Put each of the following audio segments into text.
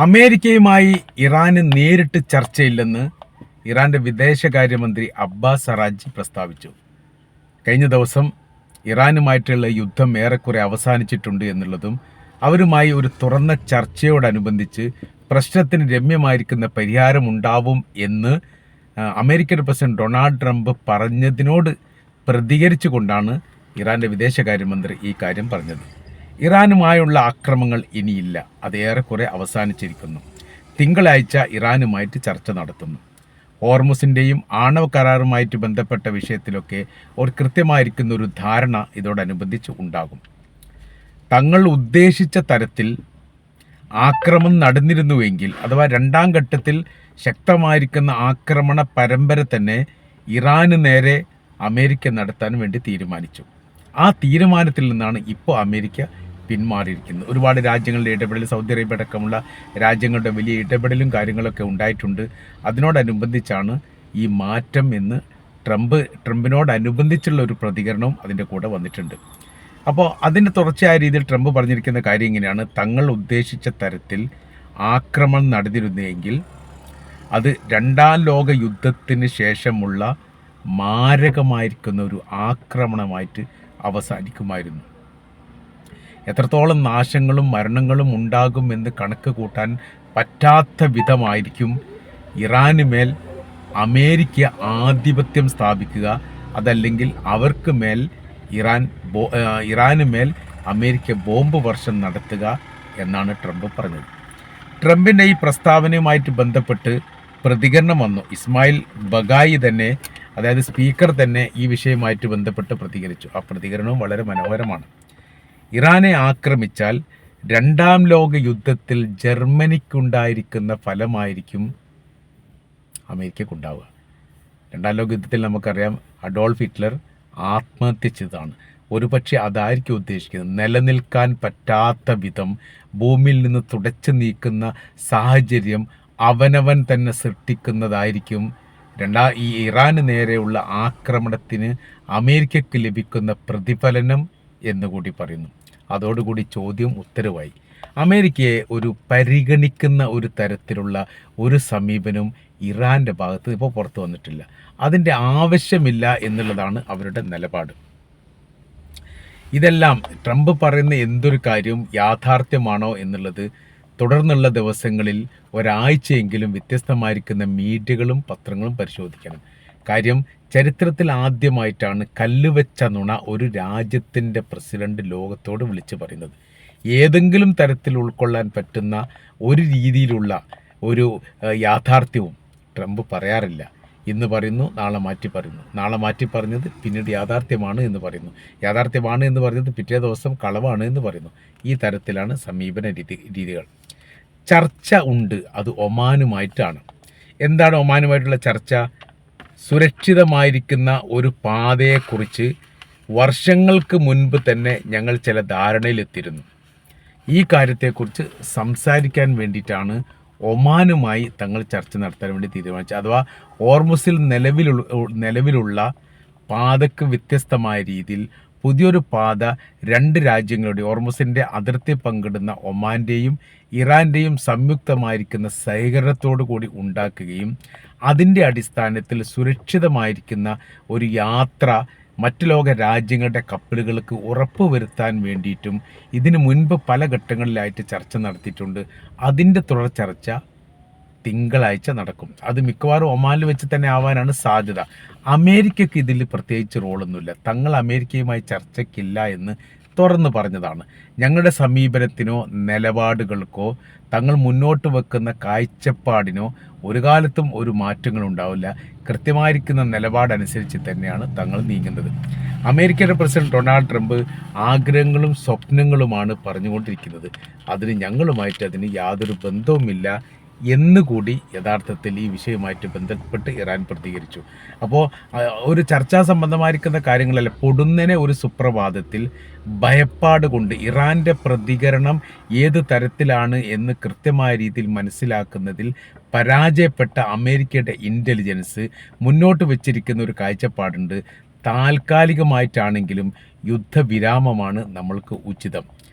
അമേരിക്കയുമായി ഇറാന് നേരിട്ട് ചർച്ചയില്ലെന്ന് ഇറാന്റെ വിദേശകാര്യമന്ത്രി അബ്ബാസ് അറാഗ്ചി പ്രസ്താവിച്ചു. കഴിഞ്ഞ ദിവസം ഇറാനുമായിട്ടുള്ള യുദ്ധം ഏറെക്കുറെ അവസാനിച്ചിട്ടുണ്ട് എന്നുള്ളതും അവരുമായി ഒരു തുറന്ന ചർച്ചയോടനുബന്ധിച്ച് പ്രശ്നത്തിന് രമ്യമായിരിക്കുന്ന പരിഹാരമുണ്ടാവും എന്ന് അമേരിക്കൻ പ്രസിഡന്റ് ഡൊണാൾഡ് ട്രംപ് പറഞ്ഞതിനോട് പ്രതികരിച്ചുകൊണ്ടാണ് ഇറാന്റെ വിദേശകാര്യമന്ത്രി ഈ കാര്യം പറഞ്ഞത്. ഇറാനുമായുള്ള ആക്രമങ്ങൾ ഇനിയില്ല, അത് ഏറെക്കുറെ അവസാനിച്ചിരിക്കുന്നു. തിങ്കളാഴ്ച ഇറാനുമായിട്ട് ചർച്ച നടത്തുന്നു. ഹോർമുസിൻ്റെയും ആണവ കരാറുമായിട്ട് ബന്ധപ്പെട്ട വിഷയത്തിലൊക്കെ ഒരു കൃത്യമായിരിക്കുന്ന ഒരു ധാരണ ഇതോടനുബന്ധിച്ച് ഉണ്ടാകും. തങ്ങൾ ഉദ്ദേശിച്ച തരത്തിൽ ആക്രമണം നടന്നിരുന്നുവെങ്കിൽ, അഥവാ രണ്ടാം ഘട്ടത്തിൽ ശക്തമായിരിക്കുന്ന ആക്രമണ പരമ്പര തന്നെ ഇറാന് നേരെ അമേരിക്ക നടത്താൻ വേണ്ടി തീരുമാനിച്ചു. ആ തീരുമാനത്തിൽ നിന്നാണ് ഇപ്പോൾ അമേരിക്ക പിന്മാറിയിരിക്കുന്നത്. ഒരുപാട് രാജ്യങ്ങളുടെ ഇടപെടൽ, സൗദി അറേബ്യ അടക്കമുള്ള രാജ്യങ്ങളുടെ വലിയ ഇടപെടലും കാര്യങ്ങളൊക്കെ ഉണ്ടായിട്ടുണ്ട്. അതിനോടനുബന്ധിച്ചാണ് ഈ മാറ്റം എന്ന് ട്രംപിനോടനുബന്ധിച്ചുള്ള ഒരു പ്രതികരണവും അതിൻ്റെ കൂടെ വന്നിട്ടുണ്ട്. അപ്പോൾ അതിൻ്റെ തുടർച്ചയായ രീതിയിൽ ട്രംപ് പറഞ്ഞിരിക്കുന്ന കാര്യം ഇങ്ങനെയാണ്: തങ്ങൾ ഉദ്ദേശിച്ച തരത്തിൽ ആക്രമണം നടന്നിരുന്നെങ്കിൽ അത് രണ്ടാം ലോക യുദ്ധത്തിന് ശേഷമുള്ള മാരകമായിരിക്കുന്ന ഒരു ആക്രമണമായിട്ട് അവസാനിക്കുമായിരുന്നു. എത്രത്തോളം നാശങ്ങളും മരണങ്ങളും ഉണ്ടാകുമെന്ന് കണക്ക് കൂട്ടാൻ പറ്റാത്ത വിധമായിരിക്കും ഇറാന് മേൽ അമേരിക്ക ആധിപത്യം സ്ഥാപിക്കുക, അതല്ലെങ്കിൽ അവർക്ക് മേൽ ഇറാന് മേൽ അമേരിക്ക ബോംബ് വർഷം നടത്തുക എന്നാണ് ട്രംപ് പറഞ്ഞത്. ട്രംപിൻ്റെ ഈ പ്രസ്താവനയുമായിട്ട് ബന്ധപ്പെട്ട് പ്രതികരണം വന്നു. ഇസ്മായിൽ ബഗായി തന്നെ, അതായത് സ്പീക്കർ തന്നെ ഈ വിഷയവുമായിട്ട് ബന്ധപ്പെട്ട് പ്രതികരിച്ചു. ആ പ്രതികരണവും വളരെ മനോഹരമാണ്. ഇറാനെ ആക്രമിച്ചാൽ രണ്ടാം ലോക യുദ്ധത്തിൽ ജർമ്മനിക്കുണ്ടായിരിക്കുന്ന ഫലമായിരിക്കും അമേരിക്കക്കുണ്ടാവുക. രണ്ടാം ലോക യുദ്ധത്തിൽ നമുക്കറിയാം അഡോൾഫ് ഹിറ്റ്ലർ ആത്മഹത്യ ചെയ്തതാണ്. ഒരുപക്ഷെ അതായിരിക്കും ഉദ്ദേശിക്കുന്നത്. നിലനിൽക്കാൻ പറ്റാത്ത വിധം ഭൂമിയിൽ നിന്ന് തുടച്ചു നീക്കുന്ന സാഹചര്യം അവനവൻ തന്നെ സൃഷ്ടിക്കുന്നതായിരിക്കും ഈ ഇറാന് നേരെയുള്ള ആക്രമണത്തിന് അമേരിക്കയ്ക്ക് ലഭിക്കുന്ന പ്രതിഫലനം എന്നുകൂടി പറയുന്നു. അതോടുകൂടി ചോദ്യം ഉത്തരവായി. അമേരിക്കയെ ഒരു പരിഗണിക്കുന്ന ഒരു തരത്തിലുള്ള ഒരു സമീപനവും ഇറാൻ്റെ ഭാഗത്ത് ഇപ്പോൾ പുറത്തു വന്നിട്ടില്ല. അതിൻ്റെ ആവശ്യമില്ല എന്നുള്ളതാണ് അവരുടെ നിലപാട്. ഇതെല്ലാം ട്രംപ് പറയുന്ന എന്തൊരു കാര്യവും യാഥാർത്ഥ്യമാണോ എന്നുള്ളത് തുടർന്നുള്ള ദിവസങ്ങളിൽ ഒരാഴ്ചയെങ്കിലും വ്യത്യസ്തമായിരിക്കുന്ന മീഡിയകളും പത്രങ്ങളും പരിശോധിക്കണം. കാര്യം, ചരിത്രത്തിൽ ആദ്യമായിട്ടാണ് കല്ലുവെച്ച നുണ ഒരു രാജ്യത്തിൻ്റെ പ്രസിഡന്റ് ലോകത്തോട് വിളിച്ചു പറയുന്നത്. ഏതെങ്കിലും തരത്തിൽ ഉൾക്കൊള്ളാൻ പറ്റുന്ന ഒരു രീതിയിലുള്ള ഒരു യാഥാർത്ഥ്യവും ട്രംപ് പറയാറില്ല. ഇന്ന് പറയുന്നു, നാളെ മാറ്റി പറയുന്നു. നാളെ മാറ്റി പറഞ്ഞത് പിന്നീട് യാഥാർത്ഥ്യമാണ് എന്ന് പറയുന്നു. യാഥാർത്ഥ്യമാണ് എന്ന് പറഞ്ഞത് പിറ്റേ ദിവസം കളവാണ് എന്ന് പറയുന്നു. ഈ തരത്തിലാണ് സമീപന രീതികൾ. ചർച്ച ഉണ്ട്, അത് ഒമാനുമായിട്ടാണ്. എന്താണ് ഒമാനുമായിട്ടുള്ള ചർച്ച? സുരക്ഷിതമായിരിക്കുന്ന ഒരു പാതയെക്കുറിച്ച് വർഷങ്ങൾക്ക് മുൻപ് തന്നെ ഞങ്ങൾ ചില ധാരണയിലെത്തിയിരുന്നു. ഈ കാര്യത്തെക്കുറിച്ച് സംസാരിക്കാൻ വേണ്ടിയിട്ടാണ് ഒമാനുമായി തങ്ങൾ ചർച്ച നടത്താൻ വേണ്ടി തീരുമാനിച്ചത്. അഥവാ ഹോർമുസിൽ നിലവിലുള്ള പാതയ്ക്ക് വ്യത്യസ്തമായ രീതിയിൽ പുതിയൊരു പാത രണ്ട് രാജ്യങ്ങളുടെ, ഹോർമുസിൻ്റെ അതിർത്തി പങ്കിടുന്ന ഒമാൻ്റെയും ഇറാൻ്റെയും സംയുക്തമായിരിക്കുന്ന സഹകരണത്തോടു കൂടി ഉണ്ടാക്കുകയും അതിൻ്റെ അടിസ്ഥാനത്തിൽ സുരക്ഷിതമായിരിക്കുന്ന ഒരു യാത്ര മറ്റു ലോക രാജ്യങ്ങളുടെ കപ്പലുകൾക്ക് ഉറപ്പുവരുത്താൻ വേണ്ടിയിട്ടും ഇതിനു മുൻപ് പല ഘട്ടങ്ങളിലായിട്ട് ചർച്ച നടത്തിയിട്ടുണ്ട്. അതിൻ്റെ തുടർ ചർച്ച തിങ്കളാഴ്ച നടക്കും. അത് മിക്കവാറും ഒമാനിൽ വെച്ച് തന്നെ ആവാനാണ് സാധ്യത. അമേരിക്കയ്ക്ക് ഇതിൽ പ്രത്യേകിച്ച് റോളൊന്നുമില്ല. തങ്ങൾ അമേരിക്കയുമായി ചർച്ചയ്ക്കില്ല എന്ന് തുറന്നു പറഞ്ഞതാണ്. ഞങ്ങളുടെ സമീപനത്തിനോ നിലപാടുകൾക്കോ തങ്ങൾ മുന്നോട്ട് വെക്കുന്ന കാഴ്ചപ്പാടിനോ ഒരു കാലത്തും ഒരു മാറ്റങ്ങളും ഉണ്ടാവില്ല. കൃത്യമായിരിക്കുന്ന നിലപാടനുസരിച്ച് തന്നെയാണ് തങ്ങൾ നീങ്ങുന്നത്. അമേരിക്കയുടെ പ്രസിഡന്റ് ഡൊണാൾഡ് ട്രംപ് ആഗ്രഹങ്ങളും സ്വപ്നങ്ങളുമാണ് പറഞ്ഞുകൊണ്ടിരിക്കുന്നത്. അതിന് യാതൊരു ബന്ധവുമില്ല എന്നുകൂടി യഥാർത്ഥത്തിൽ ഈ വിഷയവുമായിട്ട് ബന്ധപ്പെട്ട് ഇറാൻ പ്രതികരിച്ചു. അപ്പോൾ ഒരു ചർച്ചാ സംബന്ധമായിരിക്കുന്ന കാര്യങ്ങളല്ല, പൊടുന്നനെ ഒരു സുപ്രഭാതത്തിൽ ഭയപ്പാട് കൊണ്ട് ഇറാൻ്റെ പ്രതികരണം ഏത് തരത്തിലാണ് എന്ന് കൃത്യമായ രീതിയിൽ മനസ്സിലാക്കുന്നതിൽ പരാജയപ്പെട്ട അമേരിക്കയുടെ ഇൻ്റലിജൻസ് മുന്നോട്ട് വെച്ചിരിക്കുന്ന ഒരു കാഴ്ചപ്പാടുണ്ട്. താൽക്കാലികമായിട്ടാണെങ്കിലും യുദ്ധവിരാമമാണ് നമ്മൾക്ക് ഉചിതം.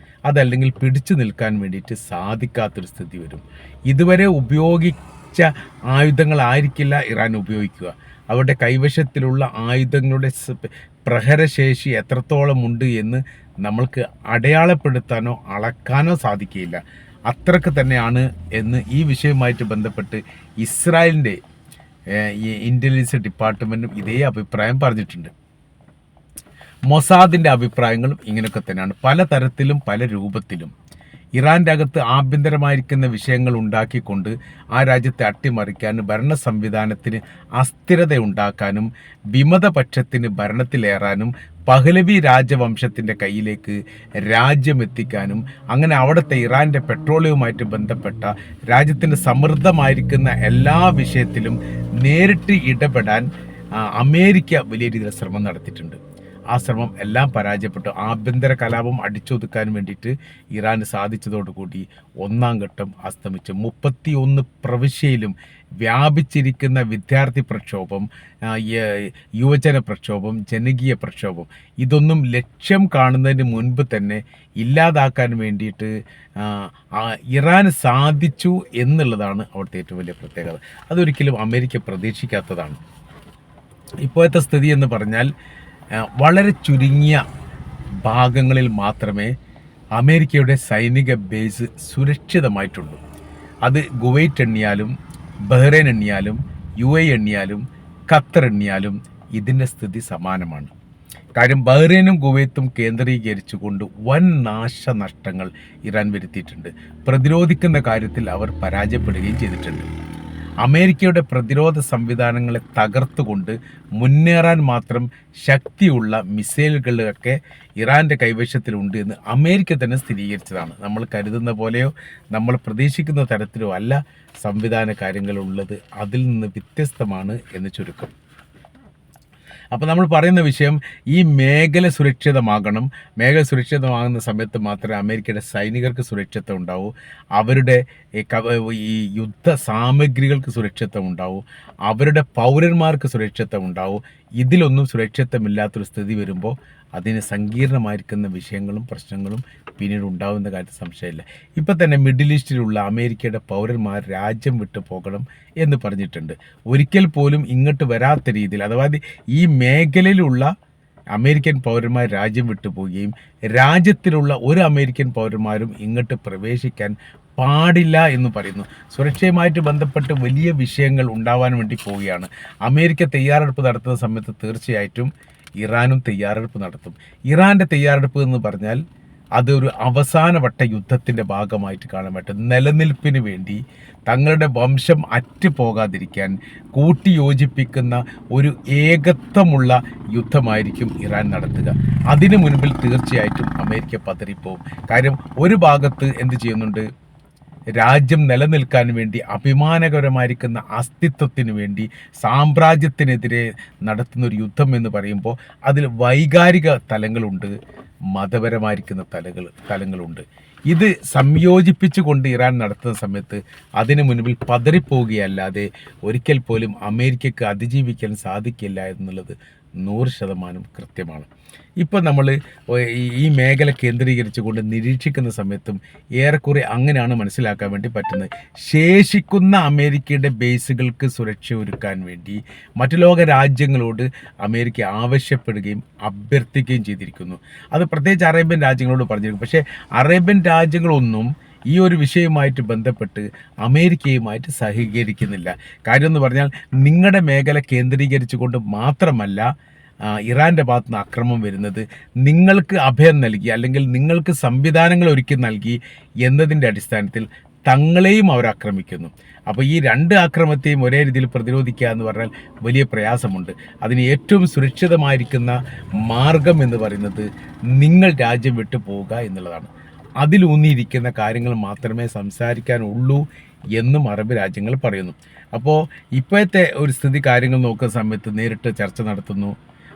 അതല്ലെങ്കിൽ പിടിച്ചു നിൽക്കാൻ വേണ്ടിയിട്ട് സാധിക്കാത്തൊരു സ്ഥിതി വരും. ഇതുവരെ ഉപയോഗിച്ച ആയുധങ്ങളായിരിക്കില്ല ഇറാൻ ഉപയോഗിക്കുക. അവരുടെ കൈവശത്തിലുള്ള ആയുധങ്ങളുടെ പ്രഹരശേഷി എത്രത്തോളം ഉണ്ട് എന്ന് നമ്മൾക്ക് അടയാളപ്പെടുത്താനോ അളക്കാനോ സാധിക്കുകയില്ല. അത്രക്ക് തന്നെയാണ് എന്ന് ഈ വിഷയവുമായിട്ട് ബന്ധപ്പെട്ട് ഇസ്രായേലിൻ്റെ ഈ ഇൻ്റലിജൻസ് ഡിപ്പാർട്ട്മെൻറ്റും ഇതേ അഭിപ്രായം പറഞ്ഞിട്ടുണ്ട്. മൊസാദിൻ്റെ അഭിപ്രായങ്ങളും ഇങ്ങനെയൊക്കെ തന്നെയാണ്. പല തരത്തിലും പല രൂപത്തിലും ഇറാൻ്റെ അകത്ത് ആഭ്യന്തരമായിരിക്കുന്ന വിഷയങ്ങൾ ഉണ്ടാക്കിക്കൊണ്ട് ആ രാജ്യത്തെ അട്ടിമറിക്കാനും ഭരണ സംവിധാനത്തിന് അസ്ഥിരത ഉണ്ടാക്കാനും വിമതപക്ഷത്തിന് ഭരണത്തിലേറാനും പഹ്ലവി രാജവംശത്തിൻ്റെ കയ്യിലേക്ക് രാജ്യമെത്തിക്കാനും അങ്ങനെ അവിടുത്തെ ഇറാൻ്റെ പെട്രോളിയവുമായിട്ട് ബന്ധപ്പെട്ട രാജ്യത്തിന് സമൃദ്ധമായിരിക്കുന്ന എല്ലാ വിഷയത്തിലും നേരിട്ട് ഇടപെടാൻ അമേരിക്ക വലിയ രീതിയിൽ ശ്രമം നടത്തിയിട്ടുണ്ട്. ആ ശ്രമം എല്ലാം പരാജയപ്പെട്ടു. ആഭ്യന്തര കലാപം അടിച്ചൊതുക്കാൻ വേണ്ടിയിട്ട് ഇറാന് സാധിച്ചതോടുകൂടി ഒന്നാം ഘട്ടം അസ്തമിച്ചു. 31 പ്രവിശ്യയിലും വ്യാപിച്ചിരിക്കുന്ന വിദ്യാർത്ഥി പ്രക്ഷോഭം, യുവജന പ്രക്ഷോഭം, ജനകീയ പ്രക്ഷോഭം, ഇതൊന്നും ലക്ഷ്യം കാണുന്നതിന് മുൻപ് തന്നെ ഇല്ലാതാക്കാൻ വേണ്ടിയിട്ട് ഇറാന് സാധിച്ചു എന്നുള്ളതാണ് അവിടുത്തെ ഏറ്റവും വലിയ പ്രത്യേകത. അതൊരിക്കലും അമേരിക്ക പ്രതീക്ഷിക്കാത്തതാണ്. ഇപ്പോഴത്തെ സ്ഥിതി എന്ന് പറഞ്ഞാൽ വളരെ ചുരുങ്ങിയ ഭാഗങ്ങളിൽ മാത്രമേ അമേരിക്കയുടെ സൈനിക ബേസ് സുരക്ഷിതമായിട്ടുള്ളൂ. അത് കുവൈറ്റ് എണ്ണിയാലും ബഹ്റൈൻ എണ്ണിയാലും UAE എണ്ണിയാലും ഖത്തർ എണ്ണിയാലും ഇതിൻ്റെ സ്ഥിതി സമാനമാണ്. കാര്യം ബഹ്റൈനും കുവൈത്തും കേന്ദ്രീകരിച്ചുകൊണ്ട് വൻ നാശനഷ്ടങ്ങൾ ഇറാൻ വരുത്തിയിട്ടുണ്ട്. പ്രതിരോധിക്കുന്ന കാര്യത്തിൽ അവർ പരാജയപ്പെടുകയും ചെയ്തിട്ടുണ്ട്. അമേരിക്കയുടെ പ്രതിരോധ സംവിധാനങ്ങളെ തകർത്തുകൊണ്ട് മുന്നേറാൻ മാത്രം ശക്തിയുള്ള മിസൈലുകളൊക്കെ ഇറാൻ്റെ കൈവശത്തിലുണ്ട് എന്ന് അമേരിക്ക തന്നെ സ്ഥിരീകരിച്ചതാണ്. നമ്മൾ കരുതുന്ന പോലെയോ നമ്മൾ പ്രതീക്ഷിക്കുന്ന തരത്തിലോ അല്ല സംവിധാന കാര്യങ്ങളുള്ളത്. അതിൽ നിന്ന് വ്യത്യസ്തമാണ് എന്ന് ചുരുക്കം. അപ്പോൾ നമ്മൾ പറയുന്ന വിഷയം ഈ മേഖല സുരക്ഷിതമാകണം. മേഖല സുരക്ഷിതമാകുന്ന സമയത്ത് മാത്രമേ അമേരിക്കയുടെ സൈനികർക്ക് സുരക്ഷിതത്വം ഉണ്ടാവൂ, അവരുടെ ഈ യുദ്ധ സാമഗ്രികൾക്ക് സുരക്ഷിതത്വം ഉണ്ടാവൂ, അവരുടെ പൗരന്മാർക്ക് സുരക്ഷിതത്വം ഉണ്ടാവൂ. ഇതിലൊന്നും സുരക്ഷിതത്വമില്ലാത്തൊരു സ്ഥിതി വരുമ്പോൾ അതിന് സങ്കീർണമായിരിക്കുന്ന വിഷയങ്ങളും പ്രശ്നങ്ങളും പിന്നീട് ഉണ്ടാകുന്ന കാര്യത്തിൽ സംശയമില്ല. ഇപ്പം തന്നെ മിഡിൽ ഈസ്റ്റിലുള്ള അമേരിക്കയുടെ പൗരന്മാർ രാജ്യം വിട്ടു പോകണം എന്ന് പറഞ്ഞിട്ടുണ്ട്. ഒരിക്കൽ പോലും ഇങ്ങോട്ട് വരാത്ത രീതിയിൽ, അഥവാ ഈ മേഖലയിലുള്ള അമേരിക്കൻ പൗരന്മാർ രാജ്യം വിട്ടു പോവുകയും രാജ്യത്തിലുള്ള ഒരു അമേരിക്കൻ പൗരന്മാരും ഇങ്ങോട്ട് പ്രവേശിക്കാൻ പാടില്ല എന്ന് പറയുന്നു. സുരക്ഷയുമായിട്ട് ബന്ധപ്പെട്ട് വലിയ വിഷയങ്ങൾ ഉണ്ടാവാൻ വേണ്ടി പോവുകയാണ്. അമേരിക്ക തയ്യാറെടുപ്പ് നടത്തുന്ന സമയത്ത് തീർച്ചയായിട്ടും ഇറാനും തയ്യാറെടുപ്പ് നടത്തും. ഇറാൻ്റെ തയ്യാറെടുപ്പ് എന്ന് പറഞ്ഞാൽ അതൊരു അവസാനവട്ട യുദ്ധത്തിൻ്റെ ഭാഗമായിട്ട് കാണാൻ പറ്റും. നിലനിൽപ്പിന് വേണ്ടി തങ്ങളുടെ വംശം അറ്റുപോകാതിരിക്കാൻ കൂട്ടിയോജിപ്പിക്കുന്ന ഒരു ഏകത്വമുള്ള യുദ്ധമായിരിക്കും ഇറാൻ നടത്തുക. അതിനു മുൻപിൽ തീർച്ചയായിട്ടും അമേരിക്ക പതറിപ്പോവും. കാര്യം ഒരു ഭാഗത്ത് എന്ത് ചെയ്യുന്നുണ്ട്, രാജ്യം നിലനിൽക്കാൻ വേണ്ടി അഭിമാനകരമായിരിക്കുന്ന അസ്തിത്വത്തിന് വേണ്ടി സാമ്രാജ്യത്തിനെതിരെ നടത്തുന്ന ഒരു യുദ്ധം എന്ന് പറയുമ്പോൾ അതിൽ വൈകാരിക തലങ്ങളുണ്ട്, മതപരമായിരിക്കുന്ന തലങ്ങളുണ്ട്. ഇത് സംയോജിപ്പിച്ചുകൊണ്ട് ഇറാൻ നടത്തുന്ന സമയത്ത് അതിന് മുൻപിൽ പതറിപ്പോവുകയല്ലാതെ ഒരിക്കൽ പോലും അമേരിക്കക്ക് അതിജീവിക്കാൻ സാധിക്കില്ല എന്നുള്ളത് 100% കൃത്യമാണ്. ഇപ്പോൾ നമ്മൾ ഈ മേഖല കേന്ദ്രീകരിച്ചുകൊണ്ട് നിരീക്ഷിക്കുന്ന സമയത്തും ഏറെക്കുറെ അങ്ങനെയാണ് മനസ്സിലാക്കാൻ വേണ്ടി പറ്റുന്നത്. ശേഷിക്കുന്ന അമേരിക്കയുടെ ബേസുകൾക്ക് സുരക്ഷ ഒരുക്കാൻ വേണ്ടി മറ്റു ലോക രാജ്യങ്ങളോട് അമേരിക്ക ആവശ്യപ്പെടുകയും അഭ്യർത്ഥിക്കുകയും ചെയ്തിരിക്കുന്നു. അത് പ്രത്യേകിച്ച് അറേബ്യൻ രാജ്യങ്ങളോട് പറഞ്ഞിരിക്കും. പക്ഷേ അറേബ്യൻ രാജ്യങ്ങളൊന്നും ഈ ഒരു വിഷയവുമായിട്ട് ബന്ധപ്പെട്ട് അമേരിക്കയുമായിട്ട് സഹകരിക്കുന്നില്ല. കാര്യം എന്ന് പറഞ്ഞാൽ നിങ്ങളുടെ മേഖല കേന്ദ്രീകരിച്ചുകൊണ്ട് മാത്രമല്ല ഇറാൻ്റെ ഭാഗത്തു നിന്ന് ആക്രമണം വരുന്നത്, നിങ്ങൾക്ക് അഭയം നൽകി അല്ലെങ്കിൽ നിങ്ങൾക്ക് സംവിധാനങ്ങൾ ഒരുക്കി നൽകി എന്നതിൻ്റെ അടിസ്ഥാനത്തിൽ തങ്ങളെയും അവർ ആക്രമിക്കുന്നു. അപ്പോൾ ഈ രണ്ട് ആക്രമണത്തെയും ഒരേ രീതിയിൽ പ്രതിരോധിക്കുക എന്ന് പറഞ്ഞാൽ വലിയ പ്രയാസമുണ്ട്. അതിന് ഏറ്റവും സുരക്ഷിതമായിരിക്കുന്ന മാർഗം എന്ന് പറയുന്നത് നിങ്ങൾ രാജ്യം വിട്ടു പോവുക എന്നുള്ളതാണ്. അതിലൂന്നിയിരിക്കുന്ന കാര്യങ്ങൾ മാത്രമേ സംസാരിക്കാനുള്ളൂ എന്നും അറബ് രാജ്യങ്ങൾ പറയുന്നു. അപ്പോൾ ഇപ്പോഴത്തെ ഒരു സ്ഥിതി കാര്യങ്ങൾ നോക്കുന്ന സമയത്ത് നേരിട്ട് ചർച്ച നടത്തുന്നു,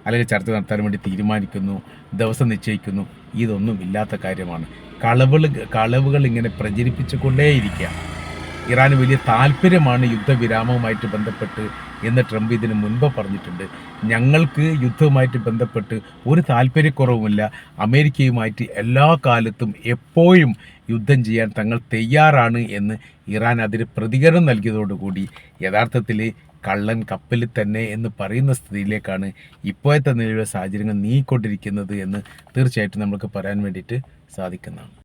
അല്ലെങ്കിൽ ചർച്ച നടത്താൻ വേണ്ടി തീരുമാനിക്കുന്നു, ദിവസം നിശ്ചയിക്കുന്നു, ഇതൊന്നും ഇല്ലാത്ത കാര്യമാണ്. കളവുകൾ ഇങ്ങനെ പ്രചരിപ്പിച്ചു കൊണ്ടേയിരിക്കുക. ഇറാന് വലിയ താല്പര്യമാണ് യുദ്ധവിരാമവുമായിട്ട് ബന്ധപ്പെട്ട് എന്ന് ട്രംപ് ഇതിന് മുൻപ് പറഞ്ഞിട്ടുണ്ട്. ഞങ്ങൾക്ക് യുദ്ധവുമായിട്ട് ബന്ധപ്പെട്ട് ഒരു താല്പര്യക്കുറവുമില്ല. അമേരിക്കയുമായിട്ട് എല്ലാ കാലത്തും എപ്പോഴും യുദ്ധം ചെയ്യാൻ തങ്ങൾ തയ്യാറാണ് എന്ന് ഇറാൻ അതിന് പ്രതികരണം നൽകിയതോടുകൂടി യഥാർത്ഥത്തിൽ കള്ളൻ കപ്പലിൽ തന്നെ എന്ന് പറയുന്ന സ്ഥിതിയിലേക്കാണ് ഇപ്പോഴത്തെ നിലവിലെ സാഹചര്യങ്ങൾ നീങ്ങിക്കൊണ്ടിരിക്കുന്നത് എന്ന് തീർച്ചയായിട്ടും നമുക്ക് പറയാൻ വേണ്ടിയിട്ട് സാധിക്കുന്നതാണ്.